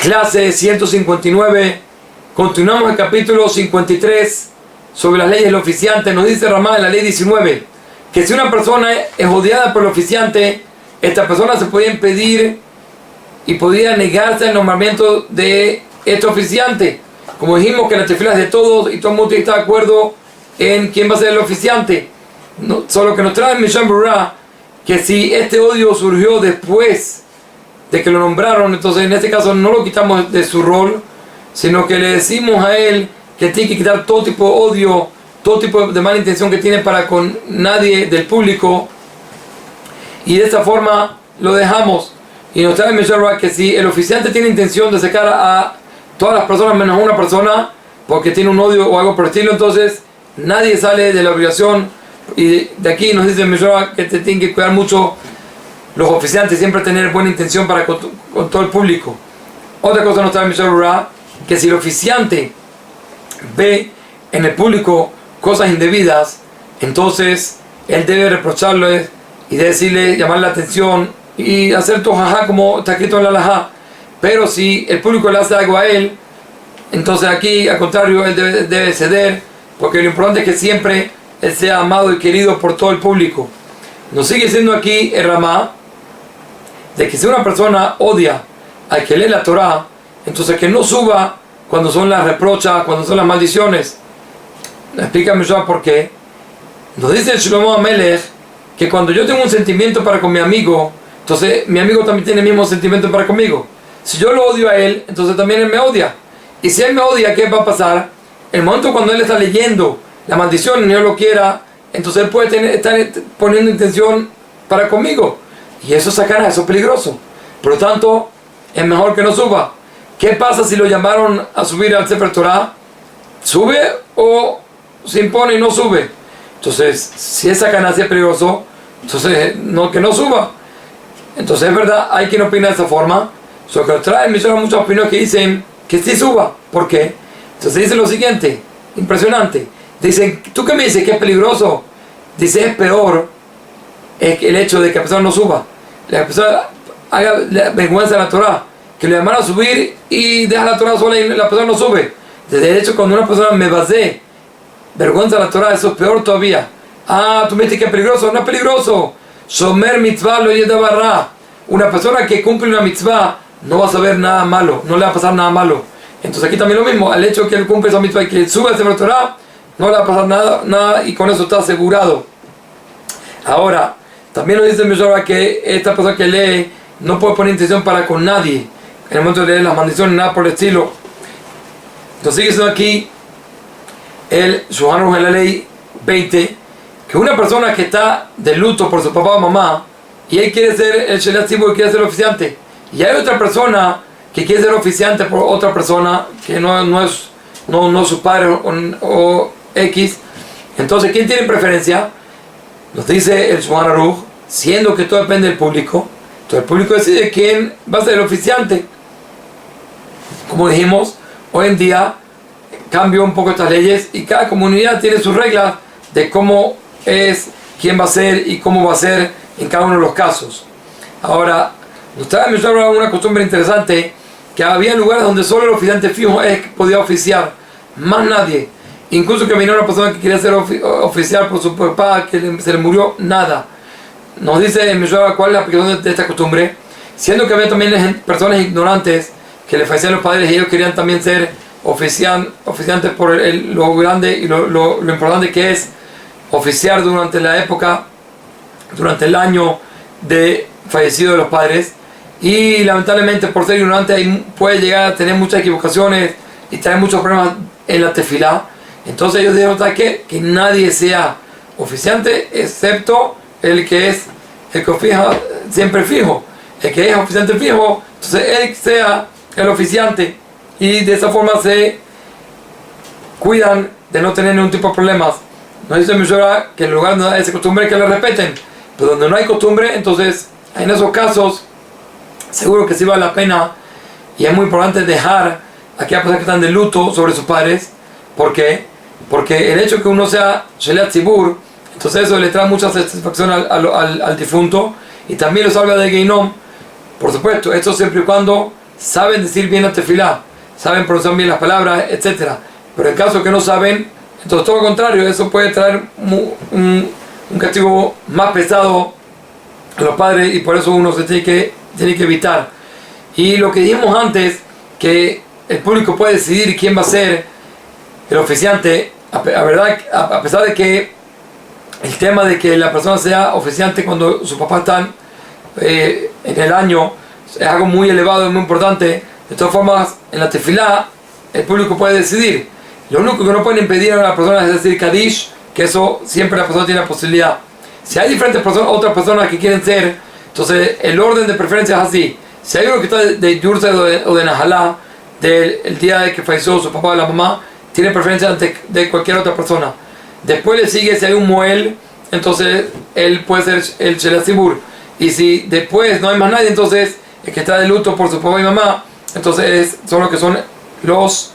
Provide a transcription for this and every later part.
Clase 159. Continuamos el capítulo 53 sobre las leyes del oficiante. Nos dice Ramá en la ley 19 que si una persona es odiada por el oficiante, esta persona se podía impedir y podía negarse al nombramiento de este oficiante. Como dijimos que la tefila es de todos y todo el mundo está de acuerdo en quién va a ser el oficiante. Solo que nos trae Mishan Berurah que si este odio surgió después de que lo nombraron, entonces en este caso no lo quitamos de su rol, sino que le decimos a él que tiene que quitar todo tipo de odio, todo tipo de mala intención que tiene para con nadie del público, y de esta forma lo dejamos. Y nos trae Mishan Berurah que si el oficiante tiene intención de sacar a todas las personas menos a una persona porque tiene un odio o algo por el estilo, entonces nadie sale de la obligación. Y de aquí nos dice Mishan que te tienen que cuidar mucho los oficiantes, siempre tener buena intención para con todo el público. Otra cosa nos trae Mishan Berurah que si el oficiante ve en el público cosas indebidas, entonces él debe reprocharle y decirle, llamarle la atención y hacer tu jajá como está escrito en la halajá. Pero si el público le hace algo a él, entonces aquí al contrario él debe ceder, porque lo importante es que siempre él sea amado y querido por todo el público. Nos sigue diciendo aquí el Ramá de que si una persona odia al que lee la Torah, entonces que no suba cuando son las reprochas, cuando son las maldiciones. Explícame yo por qué. Nos dice el Shlomo Amelech que cuando yo tengo un sentimiento para con mi amigo, entonces mi amigo también tiene el mismo sentimiento para conmigo. Si yo lo odio a él, entonces también él me odia. Y si él me odia, ¿qué va a pasar? El momento cuando él está leyendo la maldición y no lo quiera, entonces él puede estar poniendo intención para conmigo. Y eso es sacana, eso es peligroso. Por lo tanto, es mejor que no suba. ¿Qué pasa si lo llamaron a subir al Sefer Torah? ¿Sube o se impone y no sube? Entonces, si es sacana, si es peligroso, entonces que no suba. Entonces es verdad, hay quien opina de esa forma. Solo que nos traen muchas opiniones que dicen que sí suba. ¿Por qué? Entonces dice lo siguiente, impresionante. Dicen, ¿tú qué me dices que es peligroso? Dice, es peor el hecho de que la persona no suba. La persona haga vergüenza de la Torah, que le llaman a subir y deja la Torah sola y la persona no sube. Desde el hecho cuando una persona me basé vergüenza de la Torah, eso es peor todavía. Ah, tú me dices que es peligroso. No es peligroso. Shomer mitzvah lo yeda barra. Una persona que cumple una mitzvah no va a saber nada malo, no le va a pasar nada malo. Entonces aquí también lo mismo, al hecho que él cumple esa mitzvah y que sube a la Torah, no le va a pasar nada y con eso está asegurado. Ahora, también nos dice Mishan que esta persona que lee no puede poner intención para con nadie en el momento de leer las maldiciones, nada por el estilo. Entonces sigue diciendo aquí el Shulchan Aruch en la ley 20 que una persona que está de luto por su papá o mamá y él quiere ser el Sheliach Tzibur y quiere ser oficiante, y hay otra persona que quiere ser oficiante por otra persona que no es su padre o X, entonces ¿quién tiene preferencia? Nos dice el Shulchan Aruch, siendo que todo depende del público, entonces el público decide quién va a ser el oficiante. Como dijimos, hoy en día cambió un poco estas leyes y cada comunidad tiene sus reglas de cómo es, quién va a ser y cómo va a ser en cada uno de los casos. Ahora, nos trae una costumbre interesante, que había lugares donde solo el oficiante fijo podía oficiar, más nadie. Incluso que vino una persona que quería ser oficial por su papá, que se le murió, nada. Nos dice cuál es la aplicación de esta costumbre, siendo que había también personas ignorantes que le fallecían los padres y ellos querían también ser oficiantes por lo grande y lo importante que es oficiar durante la época, durante el año de fallecido de los padres. Y lamentablemente por ser ignorante puede llegar a tener muchas equivocaciones y traer muchos problemas en la tefilá. Entonces ellos dijeron que nadie sea oficiante excepto el que es el que fija siempre fijo, el que es oficiante fijo, entonces él sea el oficiante, y de esa forma se cuidan de no tener ningún tipo de problemas. Nos dice Mishan que en lugar de esa costumbre que le respeten, pero donde no hay costumbre, entonces en esos casos seguro que sí vale la pena, y es muy importante dejar a aquellas personas que están de luto sobre sus padres. ¿Por qué? Porque el hecho que uno sea Sheliach Tzibur, entonces eso le trae mucha satisfacción al difunto y también lo salva de Geinom. Por supuesto, esto siempre y cuando saben decir bien la tefilá, saben pronunciar bien las palabras, etc. Pero en caso que no saben, entonces todo lo contrario, eso puede traer un castigo más pesado a los padres, y por eso uno se tiene que evitar. Y lo que dijimos antes, que el público puede decidir quién va a ser el oficiante, a pesar de que el tema de que la persona sea oficiante cuando sus papás están en el año es algo muy elevado y muy importante. De todas formas, en la tefilá el público puede decidir. Lo único que no pueden impedir a la persona es decir Kadish, que eso siempre la persona tiene la posibilidad. Si hay diferentes personas, otras personas que quieren ser, entonces el orden de preferencia es así. Si hay uno que está de Yursa o de Nahalá, del día de que falleció su papá o la mamá, tiene preferencia antes de cualquier otra persona. Después le sigue, si hay un Moel, entonces él puede ser el Shelatzibur. Y si después no hay más nadie, entonces el que está de luto por su papá y mamá, entonces son los que son los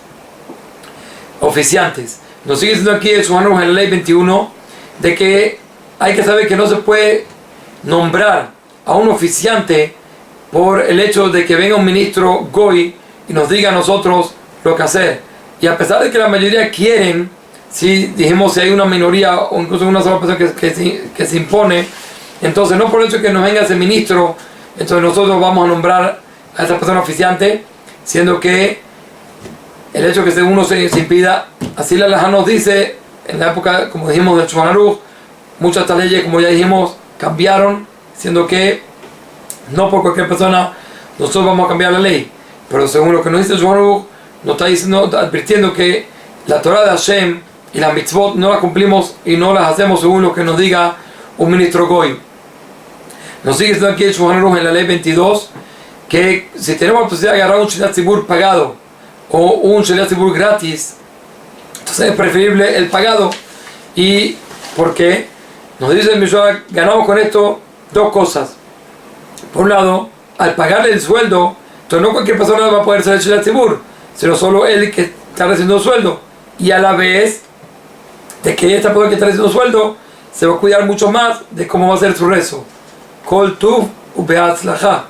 oficiantes. Nos sigue diciendo aquí el Shulchan Aruch en la ley 21 de que hay que saber que no se puede nombrar a un oficiante por el hecho de que venga un ministro Goy y nos diga a nosotros lo que hacer. Y a pesar de que la mayoría quieren, si dijimos si hay una minoría o incluso una sola persona que se impone, entonces no por el hecho de que nos venga ese ministro, entonces nosotros vamos a nombrar a esa persona oficiante, siendo que el hecho de que uno se impida, así la halajá nos dice, en la época, como dijimos, del Shulchan Aruch, muchas de estas leyes, como ya dijimos, cambiaron, siendo que no por cualquier persona nosotros vamos a cambiar la ley. Pero según lo que nos dice el Shulchan Aruch, nos está diciendo, advirtiendo que la Torah de Hashem y las mitzvot no las cumplimos y no las hacemos según lo que nos diga un ministro Goy. Nos sigue diciendo aquí el Shulchan Aruch en la ley 22 que si tenemos la posibilidad de agarrar un Shelat Tzibur pagado o un Shelat Tzibur gratis, entonces es preferible el pagado. ¿Y por qué? Nos dice el Mishra, ganamos con esto dos cosas. Por un lado, al pagarle el sueldo, entonces no cualquier persona va a poder ser el Shelat Tzibur, sino solo él que está recibiendo sueldo. Y a la vez de que esta persona que está recibiendo sueldo se va a cuidar mucho más de cómo va a ser su rezo. Kol tuv ubeatzlajá.